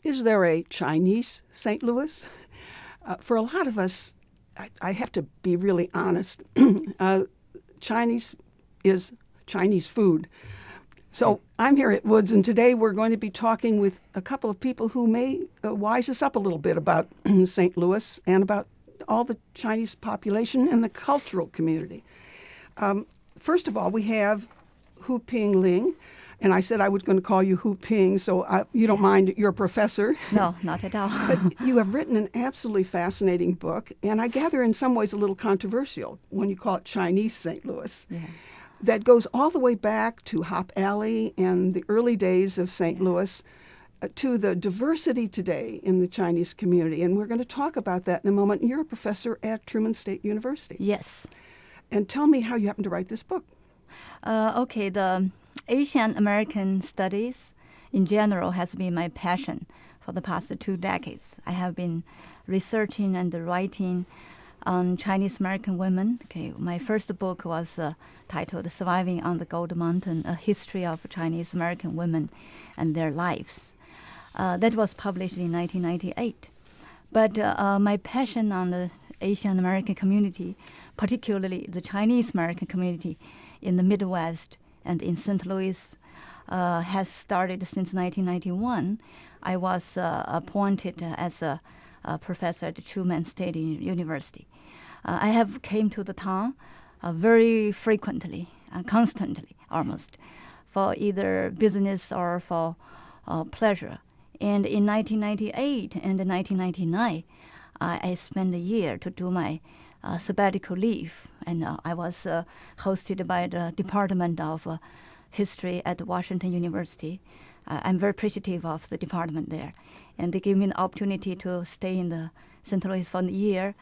Is there a Chinese St. Louis? For a lot of us, I have to be really honest, Chinese is Chinese food. So I'm here at Woods, and today we're going to be talking with a couple of people who may wise us up a little bit about St. Louis and about all the Chinese population and the cultural community. First of all, we have Huping Ling, and I said I was going to call you Huping, so you don't mind, you're a professor. No, not at all. But you have written an absolutely fascinating book, and I gather in some ways a little controversial when you call it Chinese St. Louis. Yeah. That goes all the way back to Hop Alley and the early days of St. Louis to the diversity today in the Chinese community. And we're going to talk about that in a moment. You're a professor at Truman State University. Yes. And tell me how you happened to write this book. Okay, the Asian American studies in general has been my passion for the past 2 decades. I have been researching and writing on Chinese American women. Okay, my first book was titled Surviving on the Gold Mountain, A History of Chinese American Women and Their Lives. That was published in 1998. But my passion on the Asian American community, particularly the Chinese American community in the Midwest and in St. Louis, has started since 1991. I was appointed as a professor at Truman State University. I have came to the town very frequently, constantly almost, for either business or for pleasure. And in 1998 and 1999, I spent a year to do my sabbatical leave, and I was hosted by the Department of History at Washington University. I'm very appreciative of the department there, and they gave me an opportunity to stay in the St. Louis for a year,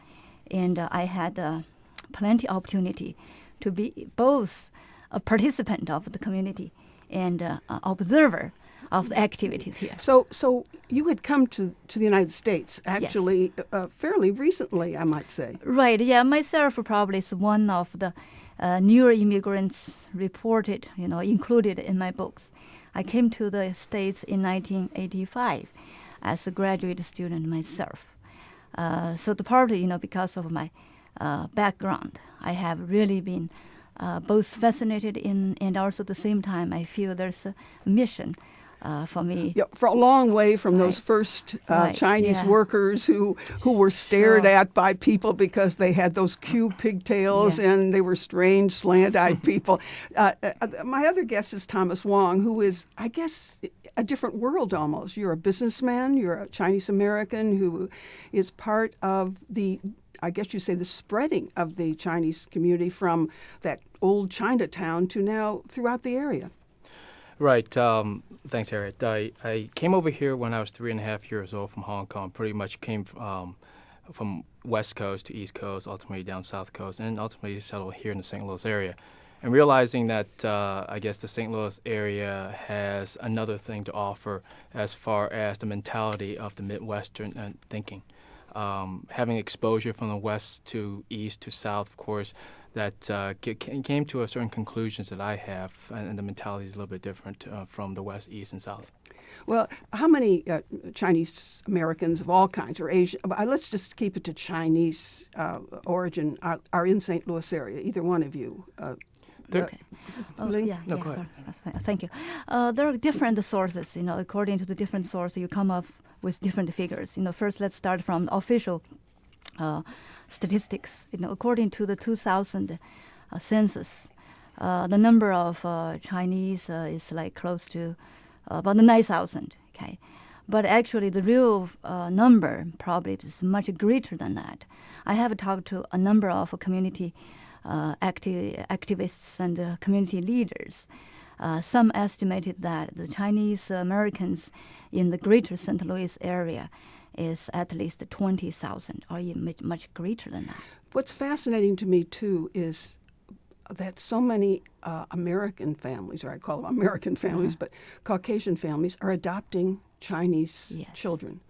and I had plenty of opportunity to be both a participant of the community and observer of the activities here. So you had come to the United States, actually, yes. Fairly recently, I might say. Right, yeah, myself probably is one of the newer immigrants reported, included in my books. I came to the States in 1985 as a graduate student myself. So the partly, because of my background, I have really been both fascinated in, and also at the same time, I feel there's a mission for me. Yeah, for a long way from those first Chinese workers who were stared at by people because they had those cute pigtails and they were strange, slant-eyed people. My other guest is Thomas Wong, who is, I guess, a different world almost. You're a businessman. You're a Chinese American who is part of the, I guess you say, the spreading of the Chinese community from that old Chinatown to now throughout the area. Right. Thanks, Harriet. I came over here when I was 3.5 years old from Hong Kong. Pretty much came from West Coast to East Coast, ultimately down South Coast, and ultimately settled here in the St. Louis area. And realizing that I guess the St. Louis area has another thing to offer as far as the mentality of the Midwestern thinking. Having exposure from the West to East to South, of course, that came to a certain conclusions that I have, and the mentality is a little bit different from the West, East, and South. Well, how many Chinese Americans of all kinds, or Asian, let's just keep it to Chinese origin, are in St. Louis area, either one of you? Okay. Go ahead. Thank you. There are different sources, according to the different sources, you come up with different figures. First, let's start from the official statistics. According to the 2000 census, the number of Chinese is like close to about 9,000. Okay, but actually the real number probably is much greater than that. I have talked to a number of community activists and community leaders. Some estimated that the Chinese Americans in the greater St. Louis area is at least 20,000, or even much greater than that. What's fascinating to me, too, is that so many American families, or I call them American families, but Caucasian families, are adopting Chinese children.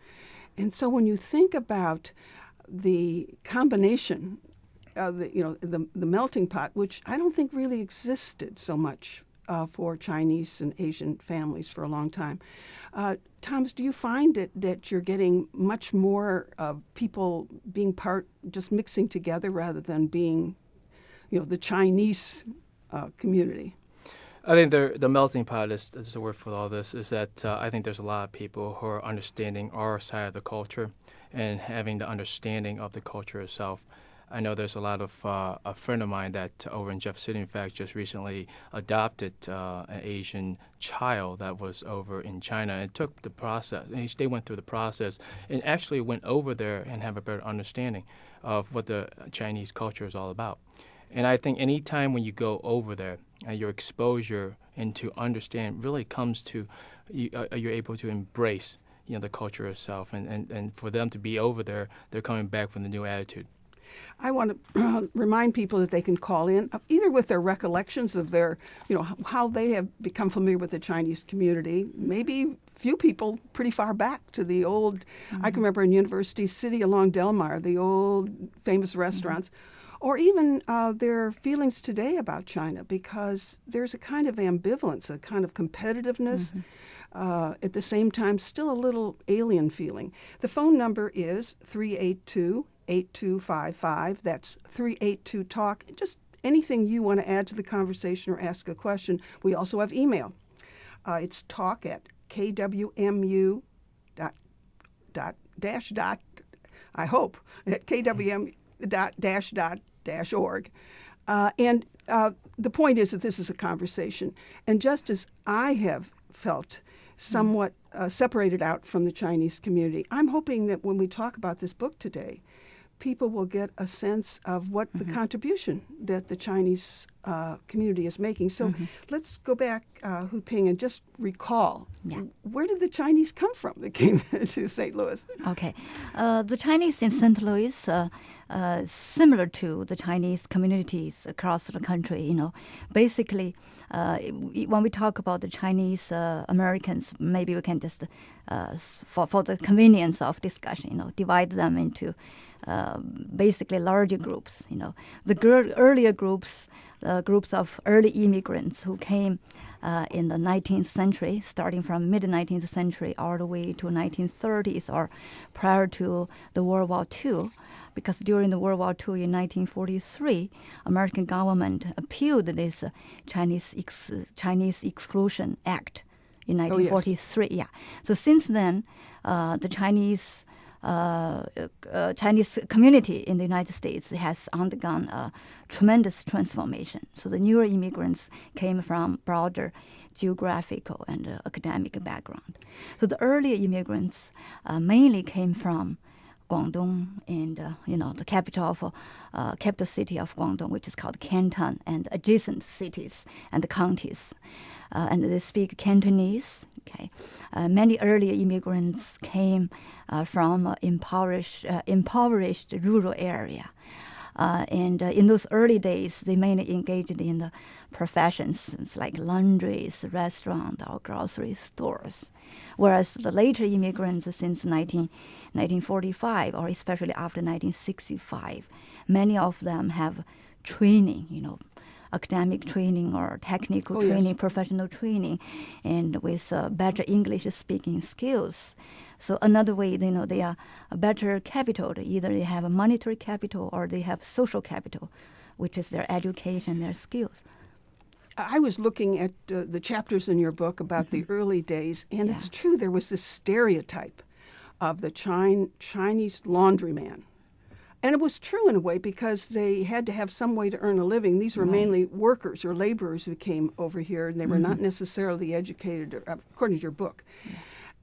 And so when you think about the combination, the melting pot, which I don't think really existed so much for Chinese and Asian families for a long time. Thomas, do you find that you're getting much more people being just mixing together rather than being, the Chinese community? I think the melting pot is the word for all this, is that I think there's a lot of people who are understanding our side of the culture and having the understanding of the culture itself. I know there's a lot of a friend of mine that over in Jeff City, in fact, just recently adopted an Asian child that was over in China, and took the process. They went through the process and actually went over there and have a better understanding of what the Chinese culture is all about. And I think any time when you go over there, your exposure and to understand really comes to you're able to embrace the culture itself, and for them to be over there, they're coming back with a new attitude. I want to remind people that they can call in either with their recollections of their, how they have become familiar with the Chinese community. Maybe few people pretty far back to the old, I can remember in University City along Del Mar, the old famous restaurants, or even their feelings today about China, because there's a kind of ambivalence, a kind of competitiveness. At the same time, still a little alien feeling. The phone number is 382-8255. That's 382-TALK. Just anything you want to add to the conversation or ask a question. We also have email. It's talk at KWMU I hope, at KWM.org. And the point is that this is a conversation. And just as I have felt somewhat separated out from the Chinese community, I'm hoping that when we talk about this book today, people will get a sense of what the contribution that the Chinese community is making. So let's go back, Huping, and just recall, where did the Chinese come from that came to St. Louis? Okay. The Chinese in St. Louis, similar to the Chinese communities across the country, basically, when we talk about the Chinese Americans, maybe we can just, for the convenience of discussion, divide them into basically larger groups. The earlier groups, groups of early immigrants who came in the 19th century, starting from mid-19th century all the way to 1930s or prior to the World War II. Because during the World War II in 1943, American government appealed this Chinese Exclusion Act in 1943. Oh, yes. Yeah. So since then, the Chinese community in the United States has undergone a tremendous transformation. So the newer immigrants came from broader geographical and academic background. So the earlier immigrants mainly came from Guangdong and the capital city of Guangdong, which is called Canton, and adjacent cities and counties, and they speak Cantonese. Okay, many earlier immigrants came from impoverished rural area. And in those early days, they mainly engaged in the professions like laundries, restaurant, or grocery stores. Whereas the later immigrants since 1945, or especially after 1965, many of them have training, academic training or technical training, professional training, and with better English-speaking skills. So another way, they are a better capital. Either they have a monetary capital or they have social capital, which is their education, their skills. I was looking at the chapters in your book about the early days, and it's true, there was this stereotype of the Chinese laundryman. And it was true in a way because they had to have some way to earn a living. These were mainly workers or laborers who came over here, and they were not necessarily educated, according to your book.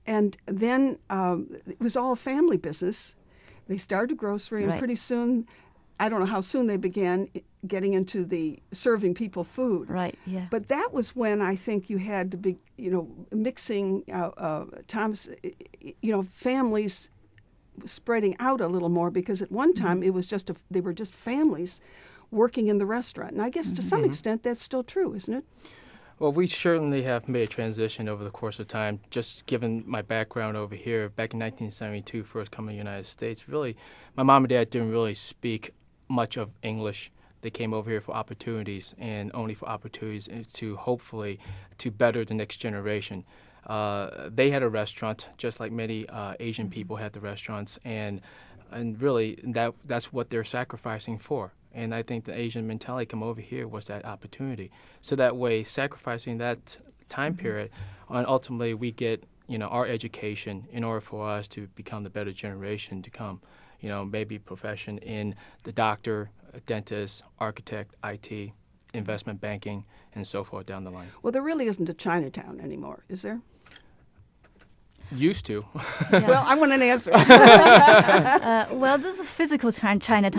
And then it was all family business. They started a grocery, and pretty soon, I don't know how soon they began getting into the serving people food. Right, yeah. But that was when I think you had to be, mixing times, families spreading out a little more, because at one time it was they were just families working in the restaurant. And I guess to some extent that's still true, isn't it? Well, we certainly have made a transition over the course of time. Just given my background over here, back in 1972, first coming to the United States, really, my mom and dad didn't really speak much of English. They came over here for opportunities, and only for opportunities to hopefully to better the next generation. They had a restaurant, just like many Asian people had the restaurants, and really that's what they're sacrificing for. And I think the Asian mentality come over here was that opportunity. So that way, sacrificing that time period, and ultimately we get our education in order for us to become the better generation to come. Maybe profession in the doctor, dentist, architect, IT, investment banking, and so forth down the line. Well, there really isn't a Chinatown anymore, is there? Used to. Yeah. Well, I want an answer. Well, this is physical Chinatown.